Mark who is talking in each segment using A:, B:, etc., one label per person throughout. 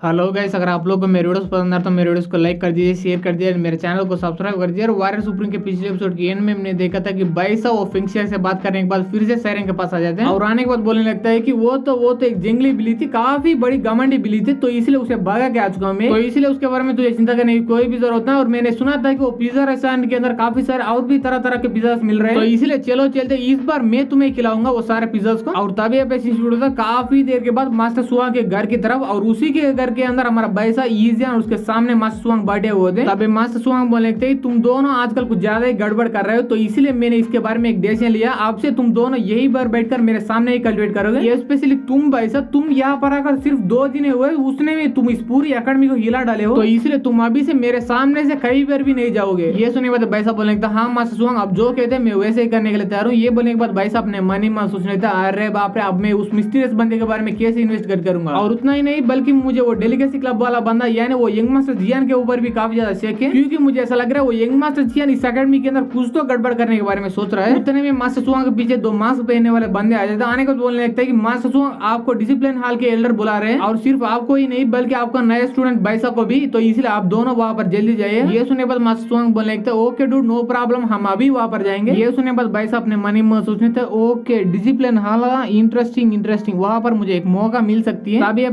A: Hello guys, अगर आप लोग को मेरे वीडियोस पसंद आए तो मेरे वीडियोस को लाइक कर दीजिए, शेयर कर दीजिए, मेरे चैनल को सब्सक्राइब कर दीजिए। और वारियर सुप्रीम के पिछले एपिसोड के एंड में हमने देखा था कि बाइसा वो फिंक्शियर से बात करने के बाद फिर से सायरन के पास आ जाते हैं और आने के बाद बोलने लगता है कि वो तो एक जंगली बिल्ली थी, काफी बड़ी घमंडी बिल्ली थी, तो इसलिए उसे भगा के आ चुका हूं मैं, तो इसलिए उसके बारे में तुझे चिंता करने की कोई भी जरूरत नहीं। और मैंने सुना था कि वो पिज्जा रेस्टोरेंट के अंदर काफी सारे और भी तरह तरह के पिज्जा मिल रहे हैं, तो इसलिए चलो चलते, इस बार मैं तुम्हें खिलाऊंगा वो सारे पिज्जा को। और तभी काफी देर के बाद मास्टर सुआ के घर की तरफ, और उसी के घर के अंदर हमारा बाइसा ईजियान और उसके सामने मास्टर सुआंग बैठे हुए थे। तभी मास्टर सुआंग बोलने लगते हैं तुम दोनों आजकल कुछ ज्यादा ही गड़बड़ कर रहे हो, तो इसलिए मैंने इसके बारे में एक डिसीजन लिया, आपसे तुम दोनों यही बार बैठकर मेरे सामने ही कल्टिवेट करोगे। ये स्पेशली तुम बाइसा, तुम यहाँ पर आकर सिर्फ 2 दिन हुए, उसने भी तुम इस पूरी अकेडमी को हिला डाले हो, तो इसलिए तुम अभी से मेरे सामने से कई बार भी नहीं जाओगे। ये सुनने के बाद बाइसा बोलने लगता हाँ मास्टर सुआंग, अब जो कहते हैं मैं वैसे ही करने के लिए तैयार हूँ। ये बोलने के बाद बाइसा अपने मन ही मन सोचने लगता अरे बाप रे, अब मैं उस मिस्टीरियस बंदे के बारे में कैसे इन्वेस्टिगेट करूंगा। और उतना ही नहीं बल्कि मुझे वो डेलीगेसी क्लब वाला बंदा यानी वो यंग मास्टर जियान के ऊपर भी काफी ज्यादा शक है, क्योंकि मुझे ऐसा लग रहा है वो यंग मास्टर जियान इस अकेडमी के अंदर कुछ तो गड़बड़ करने के बारे में सोच रहा है। उतने में मास्टर सुआंग के पीछे 2 मास्क पहनने वाले बंदे आ जाते हैं। आने को बोलने लगता है कि मास्टर सुआंग आपको डिसिप्लिन हॉल के एल्डर बुला रहे हैं, और सिर्फ आपको ही नहीं बल्कि आपका नया स्टूडेंट बाइसा को भी, तो इसलिए आप दोनों वहां पर जल्दी जाइए। ये सुनने के बाद मास्टर सुआंग बोलने लगता है ओके डूड, नो प्रॉब्लम, हम अभी वहां पर जाएंगे। ये सुनने के बाद बाइसा अपने मन में सोचने थे ओके डिसिप्लिन हॉल, इंटरेस्टिंग, वहां पर मुझे एक मौका मिल सकती है। तभी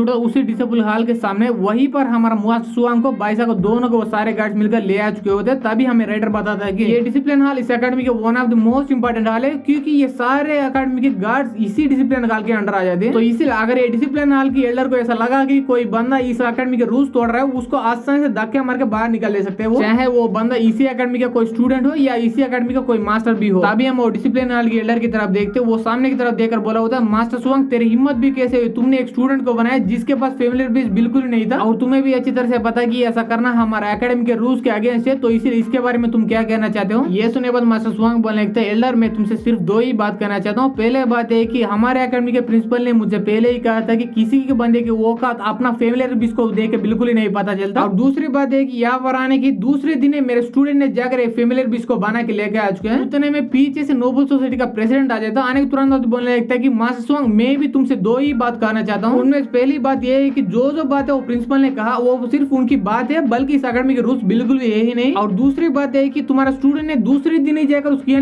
A: उसी डिसिप्लिन हॉल के सामने वहीं पर हमारा मास्टर सुआंग को बाइसा को दोनों को वो सारे गार्ड्स मिलकर ले आ चुके होते। तभी हमें राइटर बताता है कि ये डिसिप्लिन हॉल इस अकेडमी के one of the most important hall है, क्योंकि ये सारे अकेडमी के गार्ड्स इसी डिसिप्लिन हॉल के अंडर आ जाते हैं। तो इसलिए अगर ये डिसिप्लिन हॉल की एल्डर को ऐसा लगा कि कोई बंदा इस अकेडमी के रूल्स तोड़ रहा है, उसको आसानी से धक्के मार के बाहर निकाल ले सकते हैं, वो चाहे वो बंदा इसी अकेडमी का कोई स्टूडेंट हो या इसी अकेडमी का कोई मास्टर भी हो। तभी हम वो डिसिप्लिन हॉल की एल्डर की तरफ देखते, वो सामने की तरफ देखकर बोला होता है मास्टर सुआंग तेरी हिम्मत भी कैसे हुई, तुमने एक स्टूडेंट को बनाया जिसके पास फैमिली बेस बिल्कुल नहीं था, और तुम्हें भी अच्छी तरह से पता कि ऐसा करना हमारा एकेडमी के रूल्स के अगेंस्ट है, तो इसलिए इसके बारे में तुम क्या कहना चाहते हो। ये सुनने बाद मास्टर सुआंग बोलने लगता है एल्डर, मैं तुमसे सिर्फ 2 ही बात कहना चाहता हूँ। पहले बात है कि हमारे एकेडमी के प्रिंसिपल ने मुझे पहले ही कहा था कि किसी के बंदे की औकात अपना फैमिली बेस को देख के बिल्कुल ही नहीं पता चलता। और दूसरी बात है कि यहाँ पर आने की दूसरे दिन मेरे स्टूडेंट ने जाकर एक फैमिली बेस को बना के लेके आ चुके हैं। उतने में पीछे से नोबल सोसाइटी का प्रेसिडेंट आ जाता है। आने के तुरंत बोलने लगता है कि मास्टर सुआंग मैं भी तुमसे 2 ही बात कहना चाहता हूँ। उनमें पहली बात यह है कि जो बात है वो प्रिंसिपल ने कहा वो सिर्फ उनकी बात है, बल्कि इस अकेडमी के रूल्स बिल्कुल भी यही नहीं। और दूसरी बात है कि तुम्हारा स्टूडेंट ने दूसरे दिन ही जाकर उस के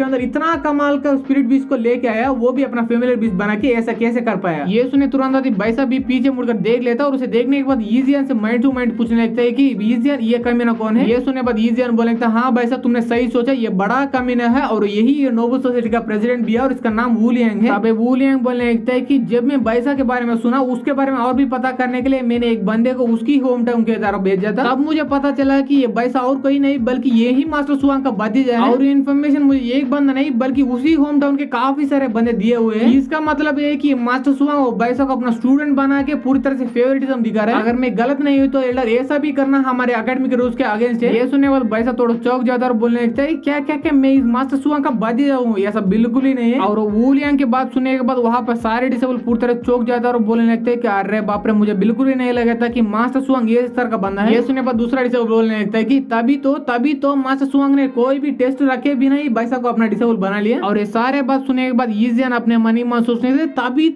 A: अंदर इतना कमाल का स्पिरिट बीज को लेके आया, वो भी अपना फैमिली बीज बना के, ऐसा कैसे कर पाया। ये सुने तुरंत बाइसा भी पीछे मुड़कर देख लेता, और उसे देखने के बाद ईजियान से माइंड टू माइंड पूछने लगता है कि ईजियान ये कमीना कौन है। ये सुनने बाद ईजियान बोलने लगता हाँ बाइसा तुमने सही सोचा, ये बड़ा कमीना है और यही नोबल सोसाइटी का प्रेसिडेंट भी है, और इसका नाम वू लियांग है। अब वू लियांग बोलने लगता है कि जब मैं बाइसा के बारे में सुना, उसके बारे में और भी पता करने के लिए मैंने एक बंदे को उसकी होम टाउन के तरफ भेजा था। तब मुझे पता चला कि ये बाइसा और कोई नहीं बल्कि यही मास्टर सुआंग का भतीजा है, और इन्फॉर्मेशन मुझे एक बंदा नहीं बल्कि उसी होम टाउन के काफी सारे बंदे दिए हुए हैं। इसका मतलब ये है कि मास्टर सुआंग और बाइसा को अपना स्टूडेंट बना के पूरी तरह से फेवरेटिज्म दिखा रहा है। अगर मैं गलत नहीं हुई तो एल्डर ऐसा भी करना हमारे अकेडमी के रूल्स के अगेंस्ट है। ये सुनने के बाद बाइसा थोड़ा चौक जाता है और बोलने लगता है क्या मैं इस मास्टर सुआंग का भतीजा हूँ, ऐसा बिल्कुल ही नहीं है। और वू लियांग की बात सुनने के बाद वहाँ पर सारे डिसेबल पूरी तरह चौक जाता है और बोलने लगते हैं कि अरे बाप रे, मुझे बिल्कुल ही नहीं लगा था कि मास्टर सुआंग ये तरह का बंदा है। ये सुनने बाद दूसरा डिसेबल बोलने लगता है कि तभी तो मास्टर सुआंग ने कोई भी टेस्ट रखे बिना ही बाइसा को अपना डिसेबल बना लिया। और ये सारे बात सुनने के बाद ईजियान अपने मन ही मन सोचने से तभी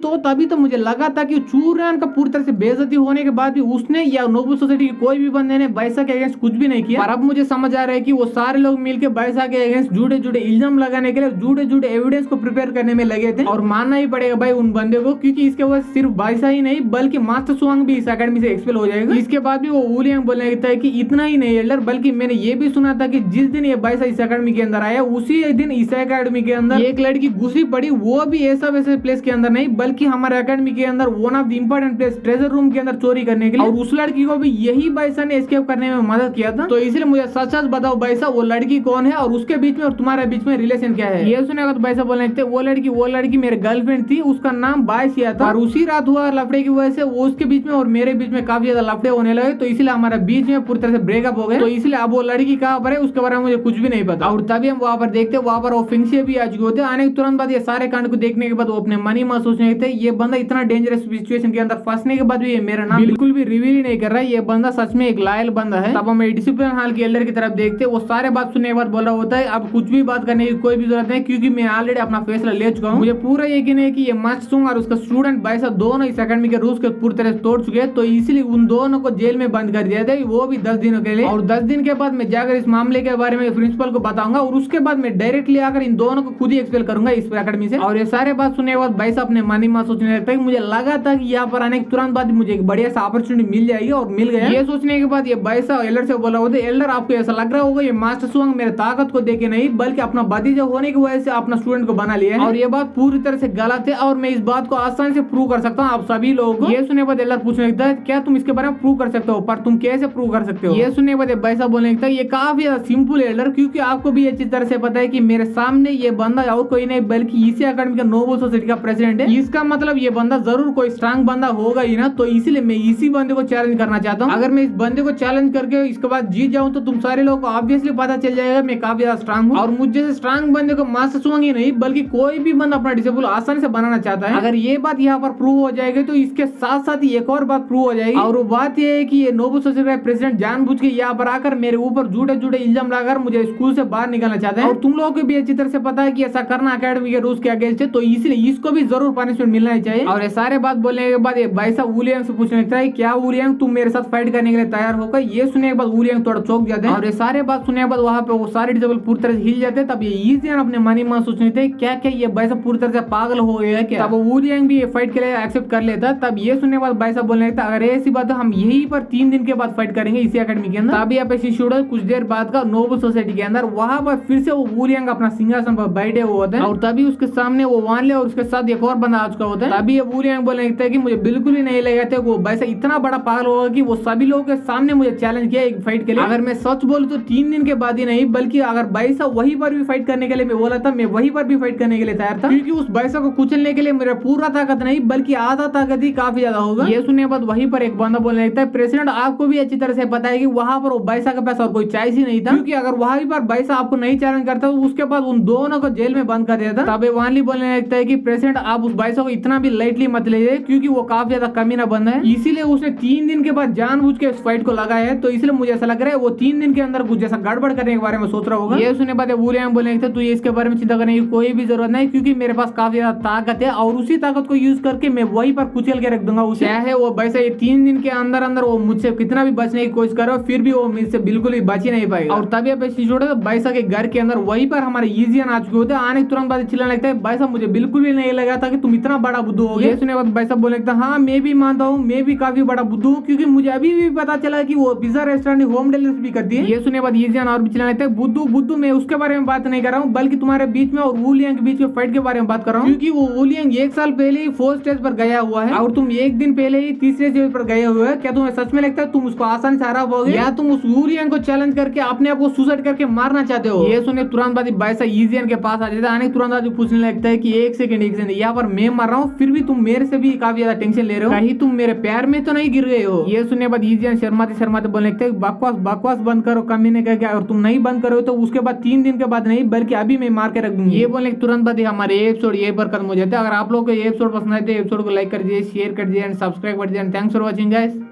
A: तो मुझे लगा था कि चूरन का पूरी तरह से बेइज्जती होने के बाद भी उसने या नोबल सोसाइटी के कोई भी बंदे ने बाइसा के अगेंस्ट कुछ भी नहीं किया। पर अब मुझे समझ आ रहा है कि वो सारे लोग मिलकर बाइसा के अगेंस्ट जुड़े इल्जाम लगाने के लिए जुड़े एविडेंस को प्रिपेयर करने में लगे थे। और मानना ही पड़ेगा भाई उन बंदे को, क्योंकि इसके बाद सिर्फ बाइसा ही नहीं बल्कि मास्टर सुआंग भी इस अकेडमी से एक्सपेल हो जाएगा। इसके बाद भी वो वू लियांग बोलने लगता है कि इतना ही नहीं एल्डर, बल्कि मैंने ये भी सुना था कि जिस दिन ये बाइसा इस अकेडमी के अंदर आया उसी दिन इस अकेडमी के अंदर एक लड़की घुसी पड़ी, वो भी ऐसा वैसे प्लेस के अंदर नहीं बल्कि हमारे अकेडमी के अंदर one of the important place treasure room के अंदर चोरी करने के लिए। और उस लड़की को भी यही बाइसा ने एस्केप करने में मदद किया था। तो इसलिए मुझे सच बताओ बाइसा, वो लड़की कौन है और उसके बीच में और तुम्हारे बीच में रिलेशन क्या है। ये सुनेगा तो बाइसा बोलने लगते वो लड़की मेरे गर्लफ्रेंड थी, उसका नाम बाइसिया था, और उसी रात हुआ लफड़े की वजह से वो उसके बीच में और मेरे बीच में काफी ज्यादा लफड़े होने लगे, तो इसलिए हमारे बीच में पूरी तरह से ब्रेकअप हो गया। तो इसलिए अब वो लड़की कहाँ पर है उसके बारे में मुझे कुछ भी नहीं पता। और तभी हम वहाँ पर देखते, वहाँ पर वो फिंक्शियर भी आ चुके होते। आने के तुरंत बाद ये सारे कांड को देखने के बाद वो अपने मन ही मन सोचने लगते ये बंदा इतना डेंजरस सिचुएशन के अंदर फंसने के बाद भी ये मेरा नाम बिल्कुल भी रिवील ही नहीं कर रहा है, ये बंदा सच में एक लॉयल बंदा है। तब हम डिसिप्लिन हॉल के एल्डर की तरफ देखते, वो सारे बात सुनने के बाद बोल रहा होता है अब कुछ भी बात करने की कोई भी जरूरत नहीं, क्योंकि मैं ऑलरेडी अपना फैसला ले चुका हूँ। मुझे पूरा यकीन है कि ये मास्टर सुआंग और उसका स्टूडेंट बाइसा दोनों इस अकेडमी के रूल्स के पूरी तरह तोड़ चुके हैं, तो इसलिए उन दोनों को जेल में बंद कर दिया था, वो भी 10 दिनों के लिए। और 10 दिन के बाद मैं जाकर इस मामले के बारे में प्रिंसिपल को बताऊंगा और उसके बाद मैं डायरेक्टली आकर इन दोनों को खुद ही एक्सपेल करूंगा इस अकेडमी से। और ये सारे बात सुनने के बाद भाई साहब अपने मन ही मन सोचने लगता है कि मुझे लगा था कि यहाँ पर आने के तुरंत बाद मुझे एक बढ़िया सा अपॉर्चुनिटी मिल जाएगी, और मिल गया। ये सोचने के बाद ये भाई साहब एल्डर से बोला होता है, एल्डर आपको ऐसा लग रहा होगा ये मास्टर सुअंग मेरे ताकत को देखे नहीं बल्कि अपना भतीजा होने की वजह से अपना स्टूडेंट को बना लिया है, और ये बात पूरी तरह से गलत है और मैं इस बात को आसानी से प्रूव कर सकता हूँ आप सभी लोगों को। ये सुनने के बाद एल्डर पूछने लगता है क्या तुम इसके बारे में प्रूव कर सकते हो, पर तुम कैसे प्रूव कर सकते हो। ये सुनने के बाद भाई साहब बोलने लगता है ये काफी ज्यादा सिंपल है एल्डर, क्योंकि आपको भी अच्छी तरह से पता है कि मेरे सामने ये बंदा और कोई नहीं बल्कि इसी अकेडमी का नोबल सोसाइटी का प्रेसिडेंट है। इसका मतलब ये बंदा जरूर कोई स्ट्रांग बंदा होगा ही ना, तो इसलिए मैं इसी बंदे को चैलेंज करना चाहता हूँ। अगर मैं इस बंदे को चैलेंज करके इसके बाद जीत जाऊं तो तुम सारे लोगों को ऑब्वियसली पता चल जाएगा मैं काफी ज्यादा स्ट्रांग हूँ, और मुझे जैसे स्ट्रांग बंदे को मास्टर सुअंग ही नहीं बल्कि कोई भी बंदा अपना डिसेबल आसानी से बनाना चाहता है। अगर ये बात यहाँ पर प्रूव हो जाएगी तो इसके साथ साथ ही एक और बात प्रूव हो जाएगी, और वो बात ये है कि ये नोबल सोसाइटी का प्रेसिडेंट जानबूझ के यहाँ पर आकर मेरे ऊपर झूठे झूठे इल्जाम लगाकर मुझे स्कूल से बाहर निकालना चाहते हैं, और तुम लोगों को भी अच्छी तरह से पता है कि ऐसा करना अकेडमी के रूल्स के अगेंस्ट है, तो इसलिए इसको भी जरूर पनिशमेंट मिलना चाहिए। और ये सारे बात बोलने के बाद ये भाई साहब वुलियंग से पूछने लगता है क्या वुलियंग तुम मेरे साथ फाइट करने के लिए तैयार होगा। ये सुनने के बाद वुलियंग थोड़ा चौंक जाते हैं, और ये सारे बात सुनने के बाद वहाँ पे वो सारे डिसेबल पूरी तरह से हिल जाते हैं। तब ये ईजियन अपने मन ही मन सोचने थे क्या क्या ये भाई साहब पूरी तरह से पागल हो गया क्या। तब वुलियंग भी ये फाइट के लिए एक्सेप्ट कर लेता। तब ये सुनने के बाद भाई साहब बोलने लगता अगर ऐसी बात है हम यही पर 3 दिन के बाद फाइट करेंगे इसी अकेडमी के अंदर। तभी यहाँ पे शिशुड़ा कुछ देर बाद का नोबल सोसाइटी के अंदर वहाँ पर फिर से वो वुलियंग अपना सिंहासन पर बैठे हुए होते हैं, और तभी उसके सामने वो वानले और उसके साथ एक और बंदा आ चुका होता है। तभी ये वुलियंग बोलने लगता है कि मुझे बिल्कुल ही नहीं लगा था वो भाई साहब इतना बड़ा पागल होगा कि वो सभी लोगों के सामने मुझे चैलेंज किया एक फाइट के लिए। अगर मैं सच बोलूं तो 3 दिन के बाद ही नहीं बल्कि अगर भाई साहब वहीं पर भी फाइट करने के लिए मैं बोला था, मैं वहीं पर भी फाइट करने के लिए तैयार था, क्योंकि उस भाई साहब को कुचलने के लिए मेरा पूरा ताकत नहीं बल्कि आधा ताकत ही काफी ज्यादा होगा। ये सुनने के बाद वहीं पर एक बंदा बोलने लगता है प्रेसिडेंट आपको भी अच्छी तरह से पता है कि वहां पर वो भाई साहब के पास और कोई चॉइस ही नहीं था, क्योंकि अगर वहीं पर भाई साहब आपको नहीं चैलेंज करता तो उसके बाद उन दोनों को जेल में बंद कर दिया था। तब वानली बोलने लगता है कि प्रेसिडेंट आप उस भाई साहब को इतना भी लाइटली मत लीजिए क्योंकि वो काफी ज्यादा कमीना बंदा है, इसीलिए उसने 3 दिन के बाद जानबूझ के इस फाइट को लगाया है, तो इसलिए मुझे ऐसा लग रहा है वो 3 दिन के अंदर कुछ जैसा गड़बड़ करने के बारे में सोच रहा होगा। ये सुनने बाद वुलियंग बोलने लगता है तू इसके बारे में चिंता करने की कोई भी जरूरत नहीं, क्योंकि मेरे पास काफी ज्यादा ताकत है और उसी ताकत को यूज करके मैं वहीं पर कुचल के रख दूंगा उसे। चाहे वो वैसे ये 3 दिन के अंदर अंदर वो मुझसे कितना भी बचने की कोशिश करे फिर भी वो मुझसे बिल्कुल भी बच ही नहीं पाएगा। और तभी अब तो भाईसा के घर के अंदर वहीं पर हमारे ईजियन आ चुके होते हैं। आने के तुरंत बाद चिल्लाने लगता है भाई साहब मुझे बिल्कुल भी नहीं लगा था कि तुम इतना बड़ा बुद्धू हो। ये सुने बाद भाई साहब बोलने लगता हाँ मैं भी मानता हूँ मैं भी काफी बड़ा बुद्धू हूँ, क्योंकि मुझे अभी भी पता चला कि वो पिज्जा रेस्टोरेंट होम डिलीवरी भी करती है। ये सुने बाद ईजियन और भी चिल्लाने लगता है बुद्धू बुद्धू मैं उसके बारे में बात नहीं कर रहा हूँ बल्कि तुम्हारे बीच में और वुलियंग के बीच में फाइट के बारे में बात कर रहा हूँ, क्योंकि वो वुलियंग 1 साल पहले ही 4th स्टेज पर गया हुआ है और तुम 1 दिन पहले ही 3रे स्टेज पर गए हुए हैं। क्या तुम्हें सच में लगता है तुम उसको आसानी से हरा पाओगे, या तुम उस वुलियंग को चैलेंज करके अपने आप को सुसाइड करके मारना चाहते हो। ये सुने तुरंत बाद भाई साहब ईजियन के पास आ जाता है। आने तुरंत बाद पूछने लगता है कि एक सेकंड यहाँ पर मैं मर रहा हूँ फिर भी तुम मेरे से भी काफी ज्यादा टेंशन ले रहे हो, कहीं तुम मेरे प्यार में तो नहीं गिर गए हो। ये सुनने बाद ईजियन शर्माते शर्माते बोलने लगता है बकवास बकवास बंद करो कमीने का, क्या और तुम नहीं बंद करो तो उसके बाद 3 दिन के बाद नहीं बल्कि अभी मैं मार के रख दूंगी। ये बोलने तुरंत बाद हमारे एपिसोड ये पर खत्म हो जाता है। अगर आप लोग को ये एपिसोड पसंद आए तो एपिसोड को लाइक कर दीजिए, शेयर कर दीजिए एंड सब्सक्राइब कर दीजिए। Thanks for watching guys.